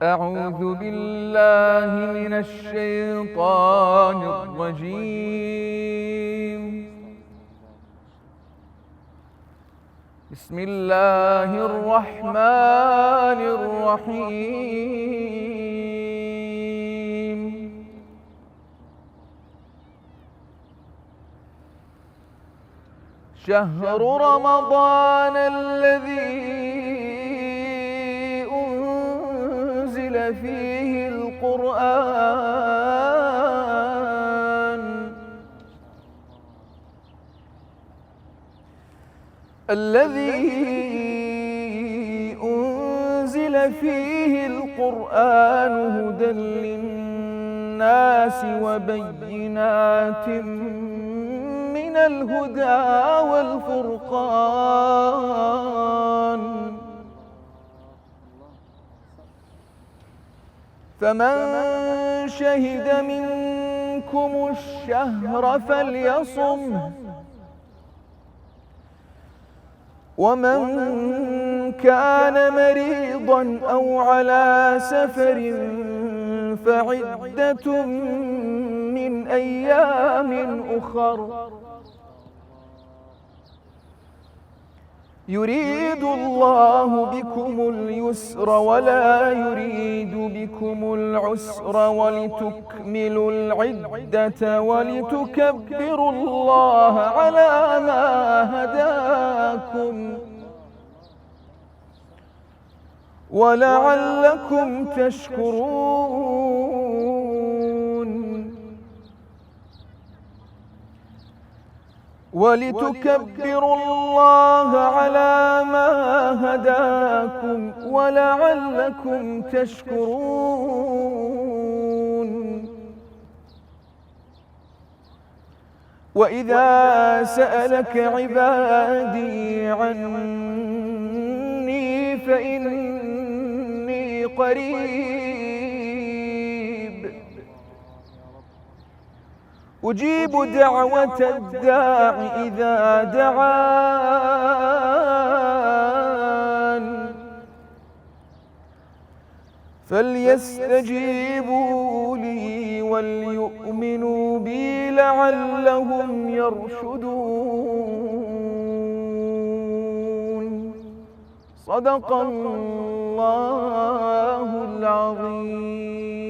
أعوذ بالله من الشيطان الرجيم. بسم الله الرحمن الرحيم. شهر رمضان الذي أنزل فيه القرآن هدى للناس وبينات من الهدى والفرقان، فمن شهد منكم الشهر فليصمه، ومن كان مريضا أو على سفر فعدة من أيام أخر، يريد الله بكم اليسر ولا يريد بكم العسر ولتكملوا العدة ولتكبروا الله على ما هداكم ولعلكم تشكرون، ولتكبروا الله على ما هداكم ولعلكم تشكرون. وإذا سألك عبادي عني فإني قريب أجيب دعوة الداع إذا دعان، فليستجيبوا لي وليؤمنوا بي لعلهم يرشدون. صدق الله العظيم.